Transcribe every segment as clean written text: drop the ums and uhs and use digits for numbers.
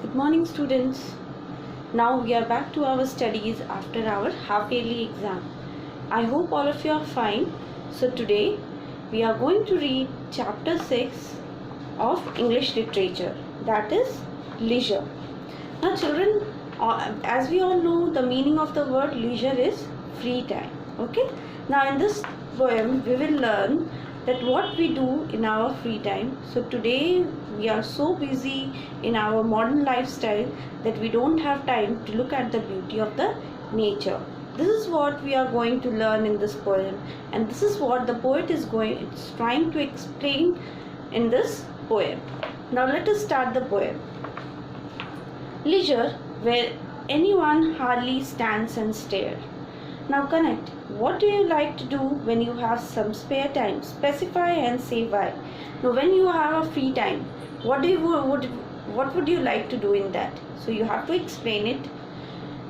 Good morning, students. Now we are back to our studies after our half-yearly exam. I hope all of you are fine. So today we are going to read chapter 6 of English literature, that is leisure. Now children, as we all know, the meaning of the word leisure is free time. Okay. Now in this poem we will learn that what we do in our free time. So today we are so busy in our modern lifestyle that we don't have time to look at the beauty of the nature. This is what we are going to learn in this poem, and this is what the poet is trying to explain in this poem. Now let us start the poem. Leisure, where anyone hardly stands and stares. Now connect. What do you like to do when you have some spare time? Specify and say why. Now when you have a free time, what would you like to do in that? So you have to explain it.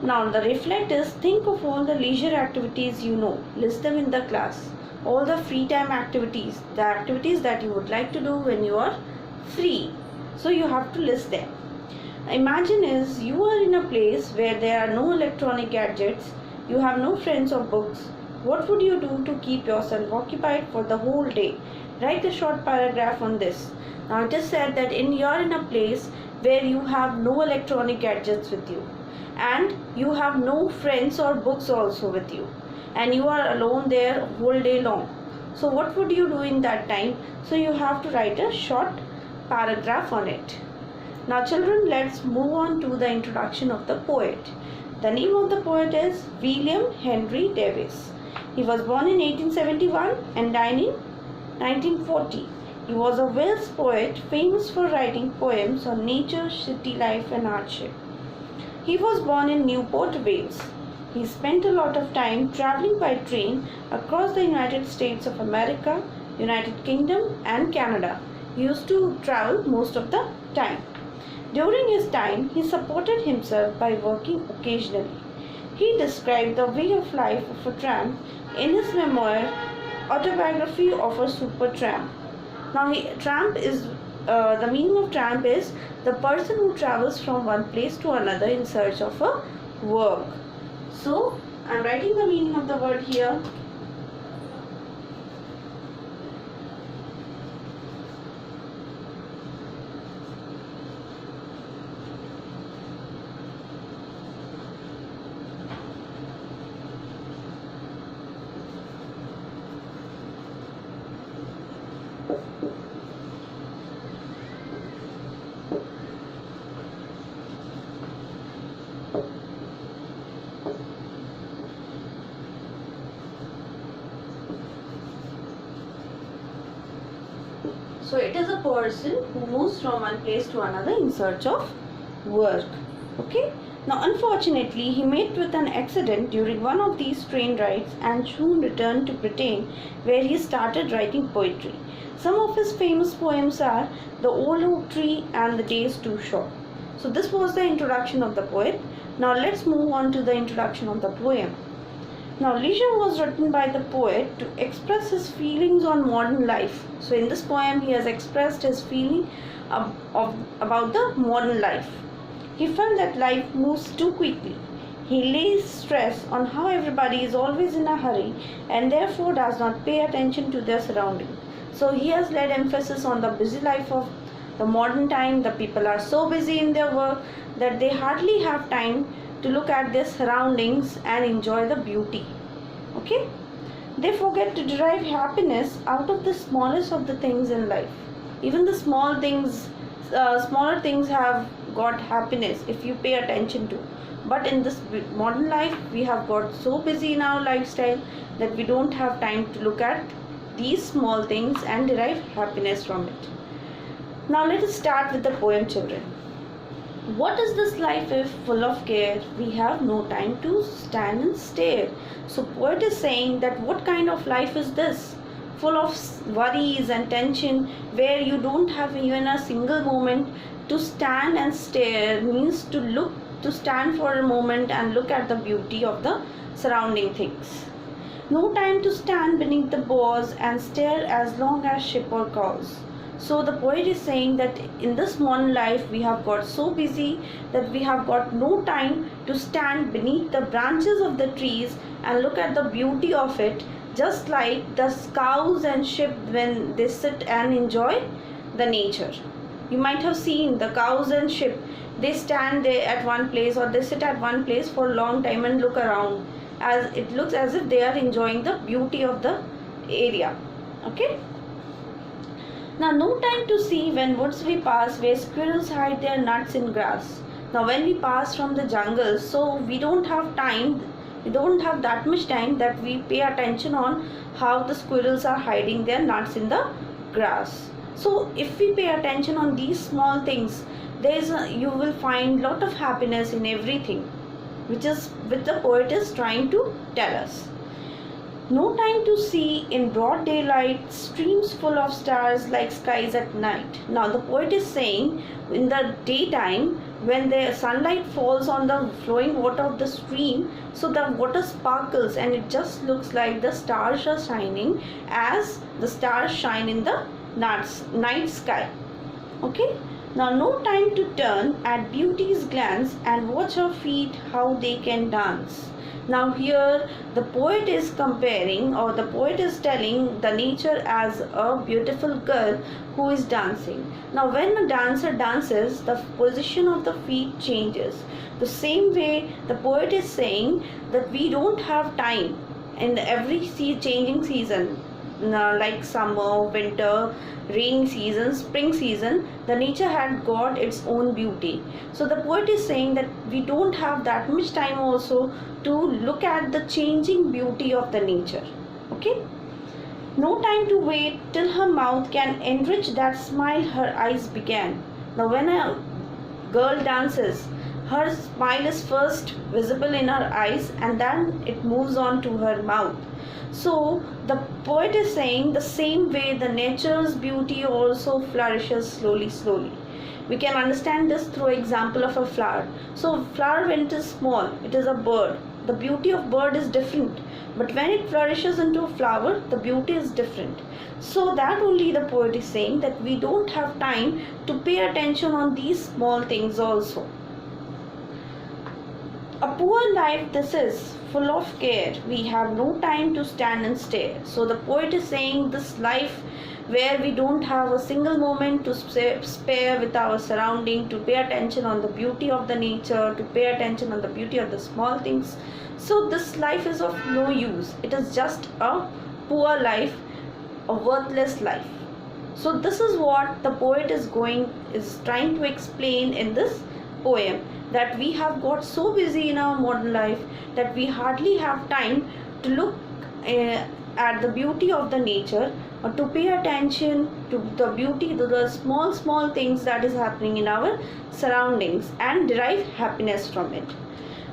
Now the reflect is, think of all the leisure activities you know. List them in the class. All the free time activities, the activities that you would like to do when you are free. So you have to list them. Imagine you are in a place where there are no electronic gadgets. You have no friends or books. What would you do to keep yourself occupied for the whole day? Write a short paragraph on this. Now it is said that you're in a place where you have no electronic gadgets with you, and you have no friends or books also with you, and you are alone there whole day long. So what would you do in that time? So you have to write a short paragraph on it. Now children, let's move on to the introduction of the poet. The name of the poet is William Henry Davies. He was born in 1871 and died in 1940. He was a Welsh poet famous for writing poems on nature, city life and hardship. He was born in Newport, Wales. He spent a lot of time traveling by train across the United States of America, United Kingdom and Canada. He used to travel most of the time. During his time, he supported himself by working occasionally. He described the way of life of a tramp in his memoir, Autobiography of a Super Tramp. Now, the meaning of tramp is the person who travels from one place to another in search of a work. So, I am writing the meaning of the word here. So it is a person who moves from one place to another in search of work. Okay. Now unfortunately he met with an accident during one of these train rides and soon returned to Britain, where he started writing poetry. Some of his famous poems are The Old Oak Tree and The Day is Too Short. So this was the introduction of the poet. Now let's move on to the introduction of the poem. Now, leisure was written by the poet to express his feelings on modern life. So, in this poem, he has expressed his feeling about the modern life. He felt that life moves too quickly. He lays stress on how everybody is always in a hurry and therefore does not pay attention to their surroundings. So, he has laid emphasis on the busy life of the modern time. The people are so busy in their work that they hardly have time to look at their surroundings and enjoy the beauty. Okay? They forget to derive happiness out of the smallest of the things in life. Even the small things, smaller things have got happiness if you pay attention to. But in this modern life, we have got so busy in our lifestyle that we don't have time to look at these small things and derive happiness from it. Now let us start with the poem, children. What is this life if full of care? We have no time to stand and stare. So poet is saying that what kind of life is this? Full of worries and tension, where you don't have even a single moment to stand and stare, means to stand for a moment and look at the beauty of the surrounding things. No time to stand beneath the boughs and stare as long as sheep or cows. So the poet is saying that in this modern life we have got so busy that we have got no time to stand beneath the branches of the trees and look at the beauty of it, just like the cows and sheep when they sit and enjoy the nature. You might have seen the cows and sheep, they stand there at one place or they sit at one place for a long time and look around, as it looks as if they are enjoying the beauty of the area. Okay. Now, no time to see when woods we pass where squirrels hide their nuts in grass. Now, when we pass from the jungle, so we don't have time, we don't have that much time that we pay attention on how the squirrels are hiding their nuts in the grass. So, if we pay attention on these small things, you will find lot of happiness in everything, which the poet is trying to tell us. No time to see in broad daylight streams full of stars like skies at night. Now the poet is saying in the daytime when the sunlight falls on the flowing water of the stream, so the water sparkles and it just looks like the stars are shining as the stars shine in the night sky. Okay. Now no time to turn at beauty's glance and watch her feet how they can dance. Now here the poet is comparing, or the poet is telling the nature as a beautiful girl who is dancing. Now when a dancer dances, the position of the feet changes. The same way the poet is saying that we don't have time in every changing season, like summer, winter, rainy season, spring season, the nature had got its own beauty. So the poet is saying that we don't have that much time also to look at the changing beauty of the nature. Okay. No time to wait till her mouth can enrich that smile her eyes began. Now when a girl dances, her smile is first visible in her eyes and then it moves on to her mouth. So the poet is saying the same way the nature's beauty also flourishes slowly. We can understand this through example of a flower. So flower when it is small, it is a bird. The beauty of bird is different, but when it flourishes into a flower, the beauty is different. So that only the poet is saying that we don't have time to pay attention on these small things also. A poor life this is, full of care, we have no time to stand and stare. So the poet is saying this life where we don't have a single moment to spare with our surrounding, to pay attention on the beauty of the nature, to pay attention on the beauty of the small things. So this life is of no use. It is just a poor life, a worthless life. So this is what the poet is trying to explain in this poem, that we have got so busy in our modern life that we hardly have time to look at the beauty of the nature, or to pay attention to the beauty, to the small things that is happening in our surroundings and derive happiness from it.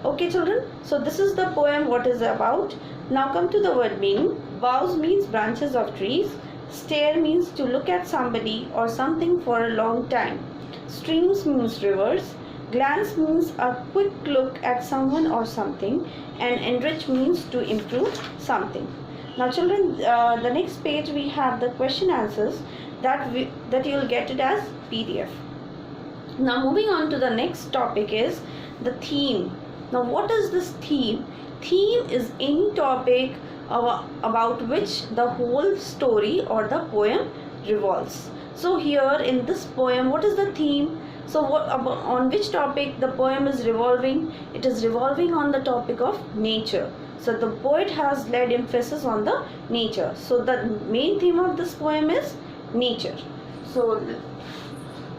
Okay children, so this is the poem what is about. Now come to the word meaning. Boughs means branches of trees. Stare means to look at somebody or something for a long time. Streams means rivers. Glance means a quick look at someone or something, and enrich means to improve something. Now children, the next page we have the question answers that you will get it as PDF. Now moving on to the next topic is the theme. Now what is this theme? Theme is any topic about which the whole story or the poem revolves. So here in this poem, what is the theme? So on which topic the poem is revolving? It is revolving on the topic of nature. So the poet has laid emphasis on the nature. So the main theme of this poem is nature. So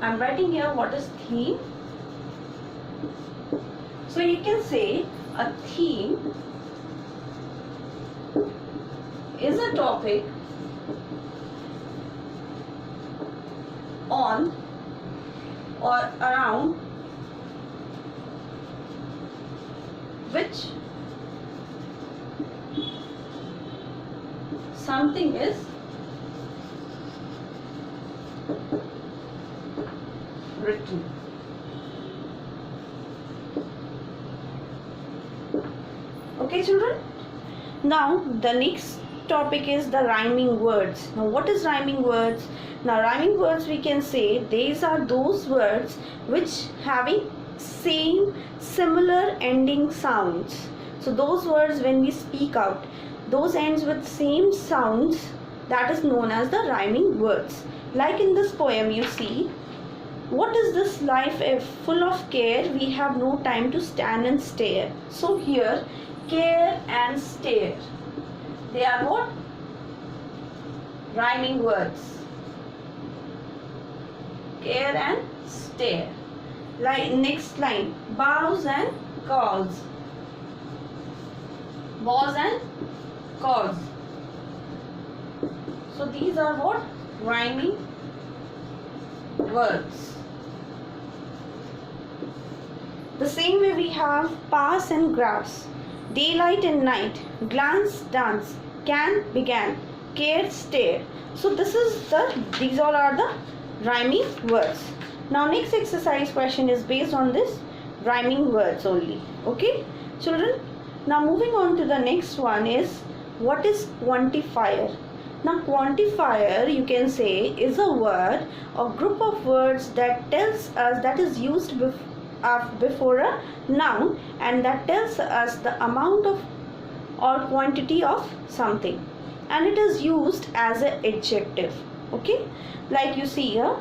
I am writing here what is theme. So you can say a theme is a topic on or around which something is written. Okay children, now the next topic is the rhyming words. Now what is rhyming words? Now rhyming words, we can say these are those words which having same similar ending sounds. So those words when we speak out, those ends with same sounds, that is known as the rhyming words. Like in this poem you see, what is this life if full of care, we have no time to stand and stare. So here care and stare, they are what? Rhyming words. Care and stare. Like next line, bows and calls. Bows and calls. So these are what? Rhyming words. The same way we have pass and grass, daylight and night, glance, dance, can, began, care, stare. So these all are the rhyming words. Now next exercise question is based on this rhyming words only. Okay children, now moving on to the next one is, what is quantifier? Now quantifier, you can say, is a word or group of words that tells us, that is used before a noun, and that tells us the amount of or quantity of something, and it is used as an adjective. Okay, like you see here,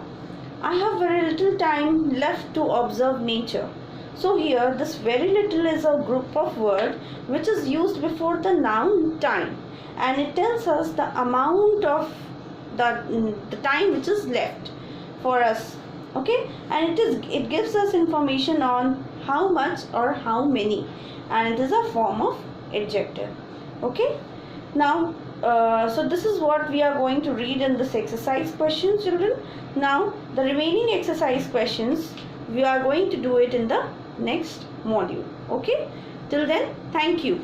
I have very little time left to observe nature. So here this very little is a group of word which is used before the noun time, and it tells us the amount of the time which is left for us. Okay, and it gives us information on how much or how many, and it is a form of adjective. Okay, now so this is what we are going to read in this exercise questions, children. Now the remaining exercise questions, we are going to do it in the next module. Okay, till then, thank you.